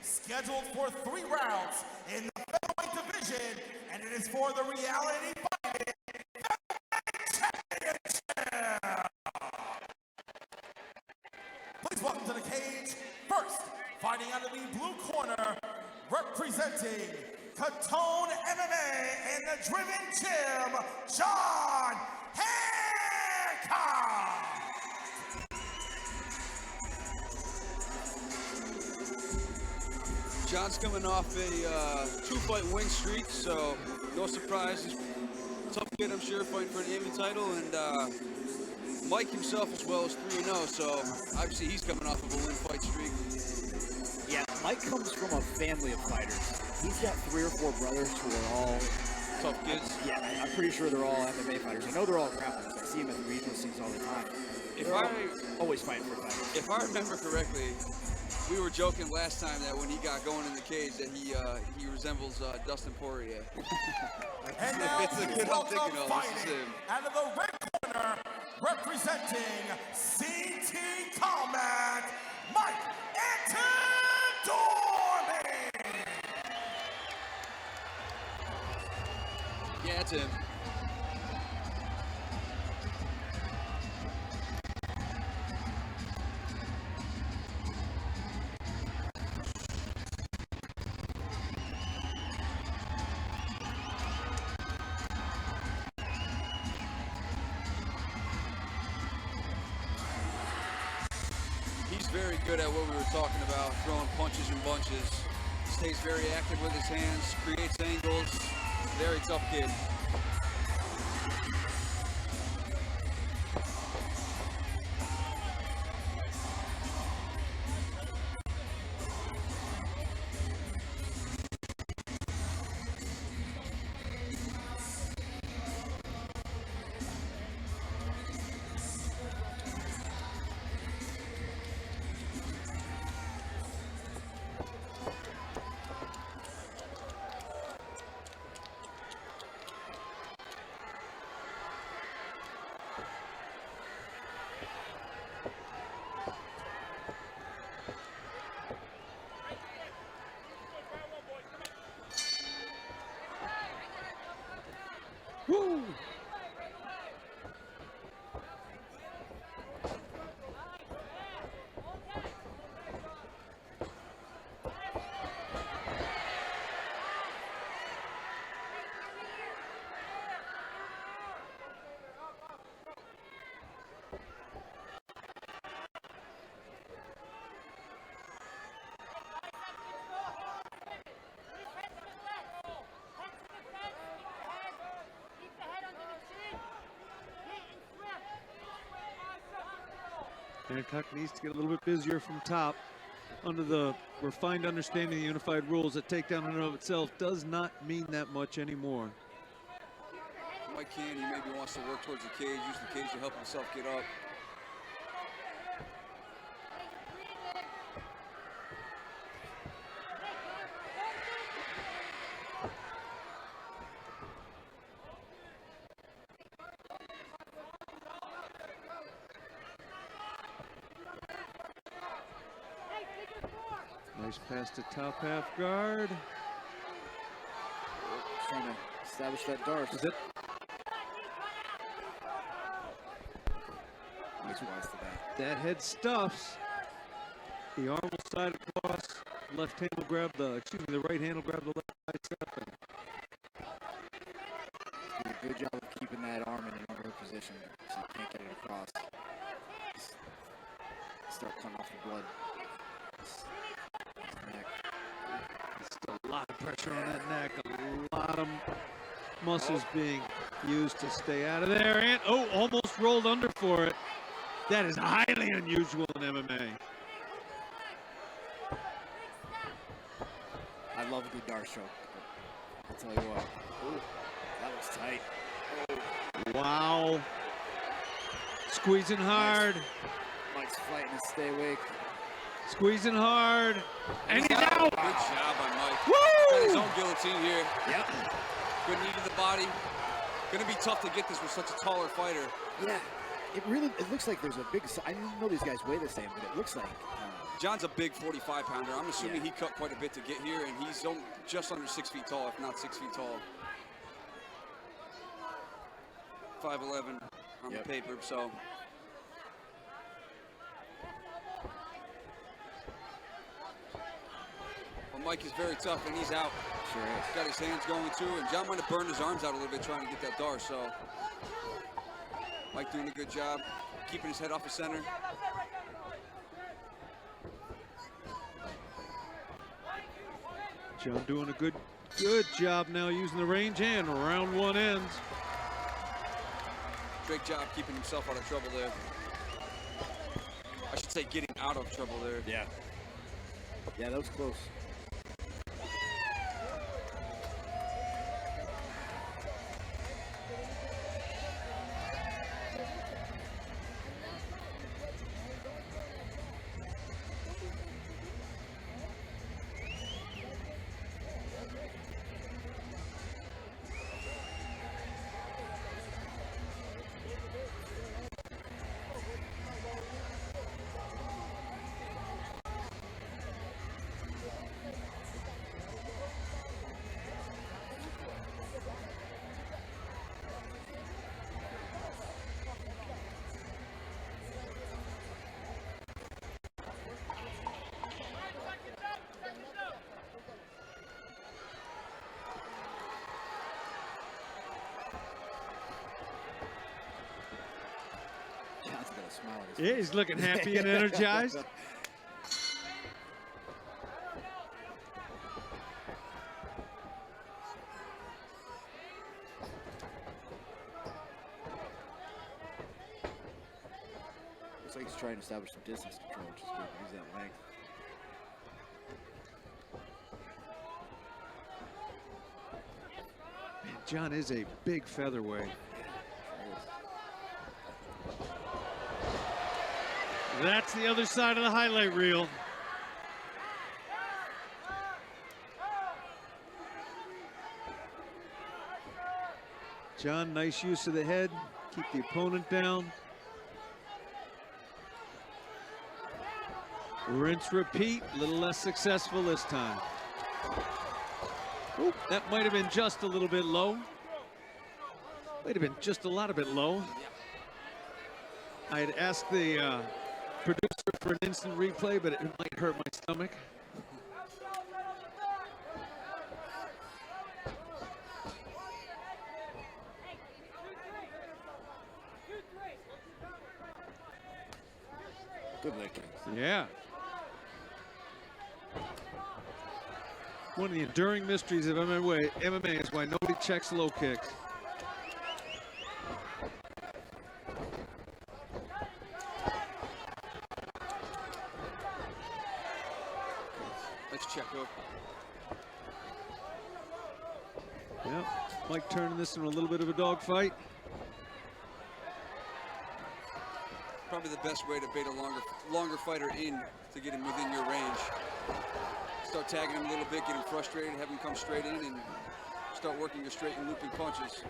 scheduled for 3 rounds in the featherweight division, and it is for the Reality Fighting Featherweight Championship. Please welcome to the cage, first, fighting out of the blue corner, representing Catone MMA and the Driven Gym, John Hancock. John's coming off a 2-fight win streak, so no surprise. He's a tough kid, I'm sure, fighting for an MMA title, and Mike himself as well is 3-0, so obviously he's coming off of a win fight streak. Yeah, Mike comes from a family of fighters. He's got 3 or 4 brothers who are all tough kids. Yeah, I'm pretty sure they're all MMA fighters. I know they're all grapplers. I see them at the regional scenes all the time. Always fighting for fighters. If I remember correctly, we were joking last time that when he got going in the cage that he resembles Dustin Poirier. And now please welcome fighting out of the red corner, representing CT Combat, Mike Antidormi. Yeah, that's him. He's very good at what we were talking about, throwing punches and bunches. Stays very active with his hands, creates angles. Very tough kid. Woo! Hancock needs to get a little bit busier from top. Under the refined understanding of the unified rules, that takedown in and of itself does not mean that much anymore. Mike can, he maybe wants to work towards the cage, use the cage to help himself get up. Nice pass to top half guard. Trying to establish that dart. Is it? Nice wise to that. That head stuffs. The arm will slide across. Left hand will grab the, the right hand will grab the left bicep. Did a good job of keeping that arm in an over position so you can't get it across. Just start cutting off the blood. Still a lot of pressure on that neck. A lot of muscles being used to stay out of there. And almost rolled under for it. That is highly unusual in MMA. I love a good dart stroke. I'll tell you what. Ooh, that was tight. Wow. Squeezing hard. Mike's fighting to stay awake. Squeezing hard. And he's out. Good job by Mike. Woo! Got his own guillotine here. Yep. Good knee to the body. Gonna be tough to get this with such a taller fighter. Yeah. It looks like there's a big, I didn't know these guys weigh the same, but it looks like John's a big 45-pounder. I'm assuming he cut quite a bit to get here, and he's just under 6 feet tall, if not 6 feet tall. 5'11" on the paper, so. Well, Mike is very tough, and he's out. Sure is. He's got his hands going, too, and John might have burned his arms out a little bit trying to get that dar, so. Mike doing a good job, keeping his head off the center. John doing a good job now using the range hand. Round one ends. Great job keeping himself out of trouble there. I should say getting out of trouble there. Yeah. Yeah, that was close. Yeah, he's looking happy and energized. Looks like he's trying to establish some distance control, which is good. Use that length. Man, John is a big featherweight. That's the other side of the highlight reel. John, nice use of the head. Keep the opponent down. Rinse, repeat. A little less successful this time. Oop, that might have been just a little bit low. Might have been just a lot bit low. I had asked the producer for an instant replay, but it might hurt my stomach. Good leg kicks. Yeah. One of the enduring mysteries of MMA is why nobody checks low kicks. Check up. Yep, Mike turning this into a little bit of a dogfight. Probably the best way to bait a longer fighter in to get him within your range. Start tagging him a little bit, get him frustrated, have him come straight in, and start working your straight and looping punches.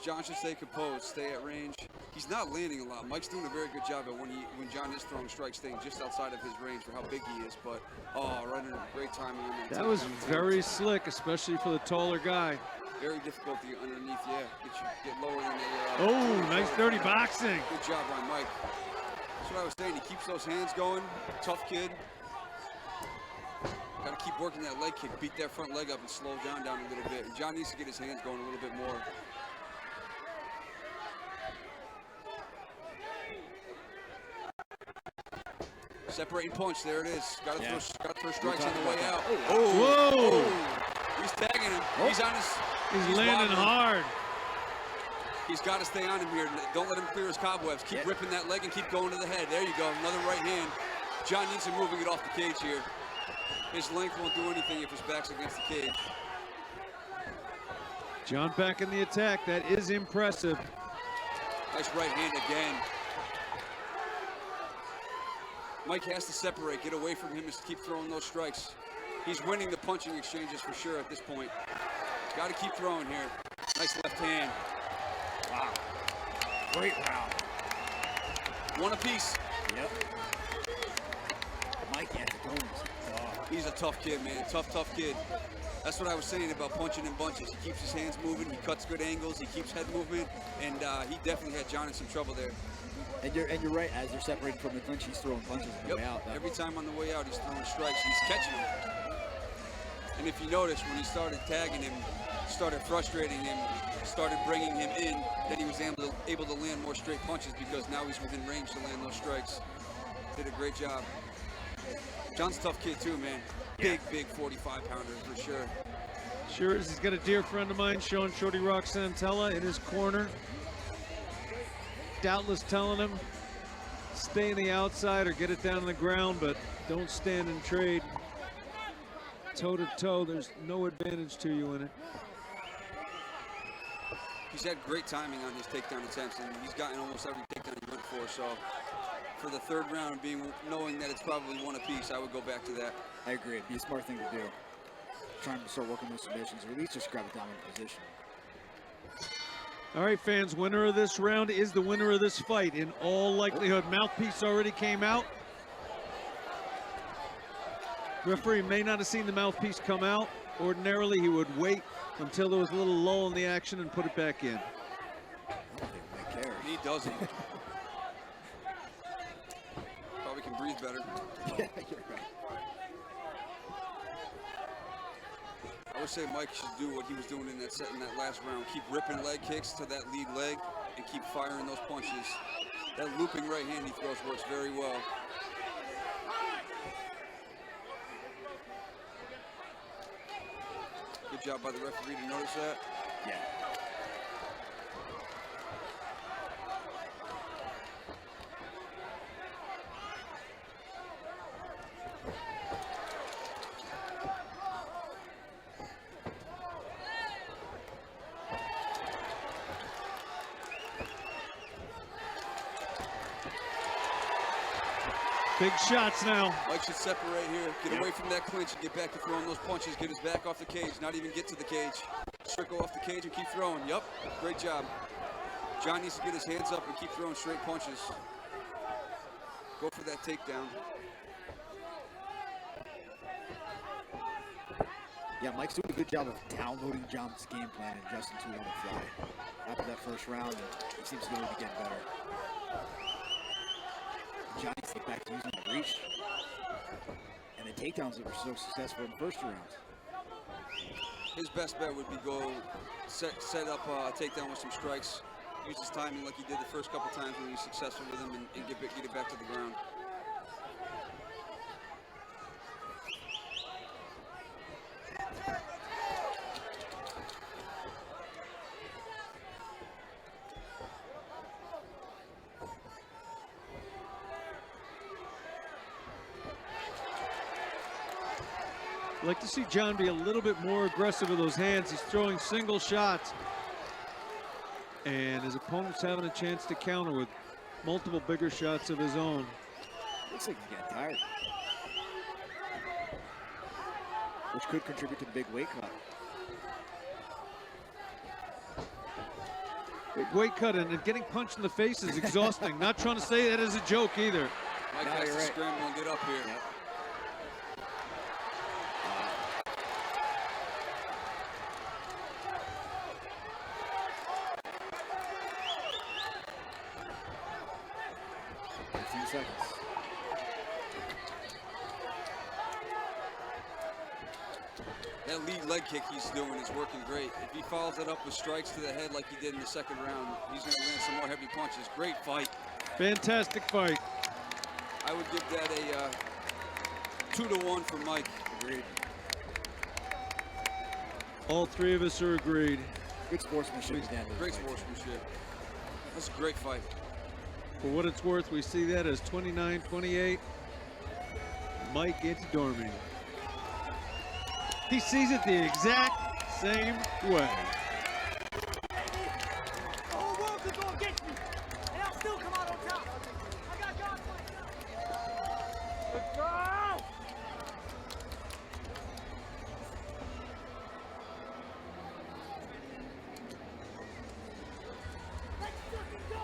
John should stay composed, stay at range. He's not landing a lot. Mike's doing a very good job at when John is throwing strikes, staying just outside of his range for how big he is. But right under great timing. That was very slick, especially for the taller guy. Very difficult to get underneath. Yeah, get lower than nice dirty boxing. Good job by Mike. That's what I was saying. He keeps those hands going. Tough kid. Got to keep working that leg kick. Beat that front leg up and slow down a little bit. And John needs to get his hands going a little bit more. Separating punch, there it is. Got to throw strikes on the way out. Whoa! He's tagging him. He's on his. He's landing hard. He's got to stay on him here. Don't let him clear his cobwebs. Keep ripping that leg and keep going to the head. There you go. Another right hand. John needs him moving it off the cage here. His length won't do anything if his back's against the cage. John back in the attack. That is impressive. Nice right hand again. Mike has to separate, get away from him, and keep throwing those strikes. He's winning the punching exchanges for sure at this point. Got to keep throwing here. Nice left hand. Wow. Great round. One apiece. Yep. Mike Antidormi's tough. He's a tough kid, man. Tough kid. That's what I was saying about punching in bunches. He keeps his hands moving. He cuts good angles. He keeps head movement, and he definitely had John in some trouble there. And you're right. As they're separated from the clinch, he's throwing punches on the way out. Every time on the way out, he's throwing strikes. He's catching them. And if you notice, when he started tagging him, started frustrating him, started bringing him in, then he was able to land more straight punches because now he's within range to land those strikes. Did a great job. John's a tough kid too, man. Big 45-pounder for sure. Sure is. He's got a dear friend of mine, Sean Shorty Rock Santella, in his corner. Doubtless telling him, stay on the outside or get it down on the ground, but don't stand and trade. Toe to toe, there's no advantage to you in it. He's had great timing on his takedown attempts, and he's gotten almost every takedown he went for. So for the third round, knowing that it's probably one apiece, I would go back to that. I agree. It'd be a smart thing to do. Trying to start working those submissions, or at least just grab a dominant position. All right, fans, winner of this round is the winner of this fight. In all likelihood, mouthpiece already came out. Referee may not have seen the mouthpiece come out. Ordinarily, he would wait until there was a little lull in the action and put it back in. I don't think Mike cares. He doesn't. Probably can breathe better. Yeah, you're right. I would say Mike should do what he was doing in that last round. Keep ripping leg kicks to that lead leg and keep firing those punches. That looping right hand he throws works very well. Good job by the referee to notice that. Yeah. Big shots now. Mike should separate here, get away from that clinch and get back to throwing those punches, get his back off the cage, not even get to the cage. Circle off the cage and keep throwing. Yep, great job. John needs to get his hands up and keep throwing straight punches. Go for that takedown. Yeah, Mike's doing a good job of downloading John's game plan and adjusting to it on the fly. After that first round, he seems to be able to get better. John needs to get back to using the reach and the takedowns that were so successful in the first two rounds. His best bet would be go set up a takedown with some strikes, use his timing like he did the first couple times when he was successful with him, and get it back to the ground. I'd like to see John be a little bit more aggressive with those hands. He's throwing single shots, and his opponent's having a chance to counter with multiple bigger shots of his own. Looks like he's getting tired, which could contribute to the big weight cut. Big weight cut and getting punched in the face is exhausting. Not trying to say that as a joke either. Mike No, has you're to right. scramble and get up here. Yep. 15 seconds. That lead leg kick he's doing is working great. If he follows it up with strikes to the head like he did in the second round, he's going to land some more heavy punches. Great fight. Fantastic fight. I would give that a 2-1 for Mike. Agreed. All three of us are agreed. Good sportsmanship at the end of the Great fight. sportsmanship. That's a great fight. For what it's worth, we see that as 29-28. Mike Antidormi. He sees it the exact same way. The whole world could go against me, and I'll still come out on top. I got God for myself. Let's go! Let's fucking go!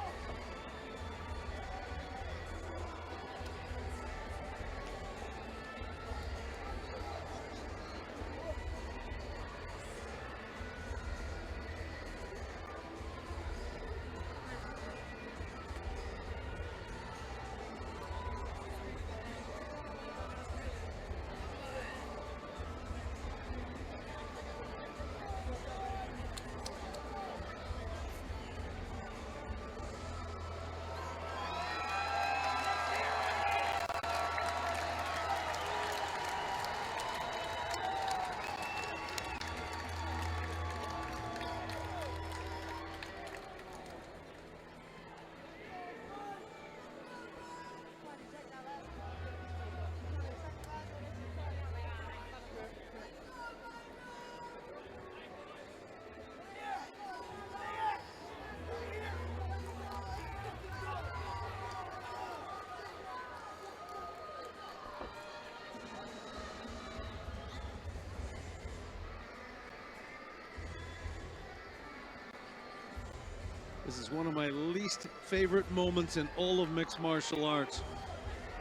This is one of my least favorite moments in all of mixed martial arts.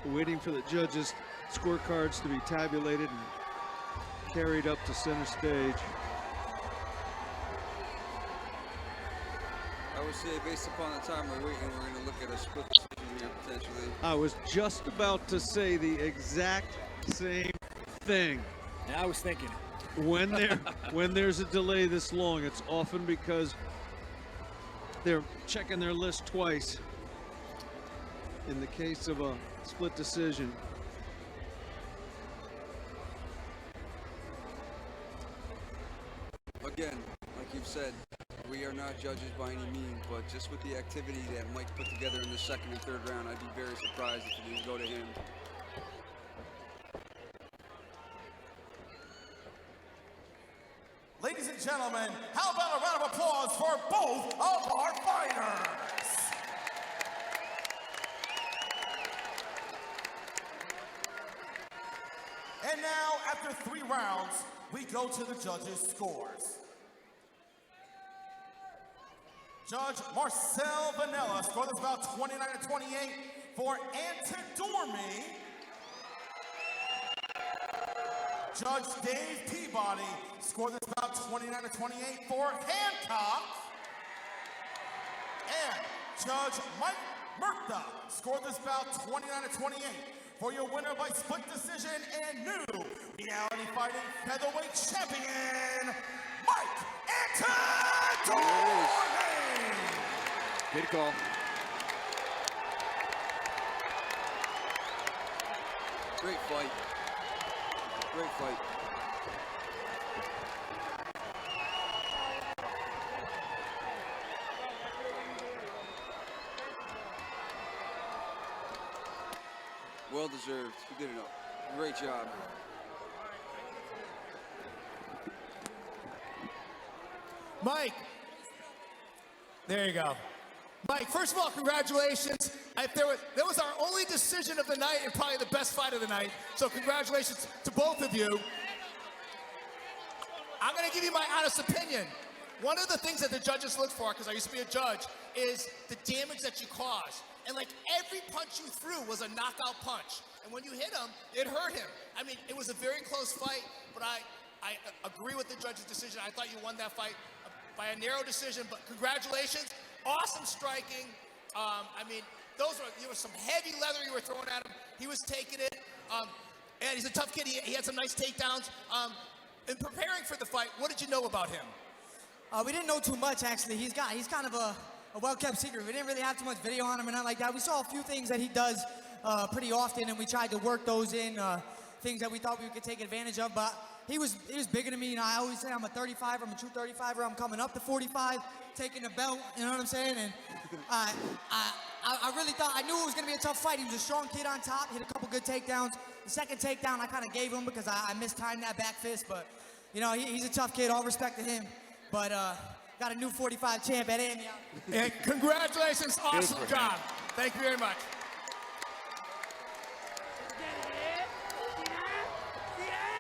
Waiting for the judges' scorecards to be tabulated and carried up to center stage. I would say, based upon the time we're waiting, we're going to look at a split decision here potentially. I was just about to say the exact same thing. And I was thinking, When there's a delay this long, it's often because they're checking their list twice. In the case of a split decision. Again, like you've said, we are not judges by any means, but just with the activity that Mike put together in the second and third round, I'd be very surprised if it didn't go to him. Ladies and gentlemen, how about a round of applause for both of our fighters? And now, after 3 rounds, we go to the judges' scores. Judge Marcel Vanella scored this bout 29-28 for Antidormi. Judge Dave Peabody scored this bout 29-28 for Hancock. And Judge Mike Murtha scored this bout 29-28 for your winner by split decision and new reality fighting featherweight champion, Mike Antidormi. good call. Great fight. Great fight. Well deserved. You did a great job. Mike, there you go. Mike, first of all, congratulations. That was our only decision of the night and probably the best fight of the night. So congratulations to both of you. I'm gonna give you my honest opinion. One of the things that the judges look for, because I used to be a judge, is the damage that you cause. And like every punch you threw was a knockout punch. And when you hit him, it hurt him. I mean, it was a very close fight, but I agree with the judge's decision. I thought you won that fight by a narrow decision, but congratulations. Awesome striking. I mean, there was some heavy leather you were throwing at him. He was taking it. And he's a tough kid. He had some nice takedowns. In preparing for the fight, what did you know about him? We didn't know too much, actually. He's kind of a well-kept secret. We didn't really have too much video on him and not like that. We saw a few things that he does pretty often, and we tried to work those in, things that we thought we could take advantage of. But he was bigger than me. You know, I always say I'm a 35er, I'm a true 35er. I'm coming up to 45, taking the belt. You know what I'm saying? And I really thought, I knew it was going to be a tough fight. He was a strong kid on top, hit a couple good takedowns. The second takedown I kind of gave him because I mistimed that back fist. But, you know, he's a tough kid. All respect to him. But got a new 45 champ at Amy. And congratulations. Awesome job. Thank you very much.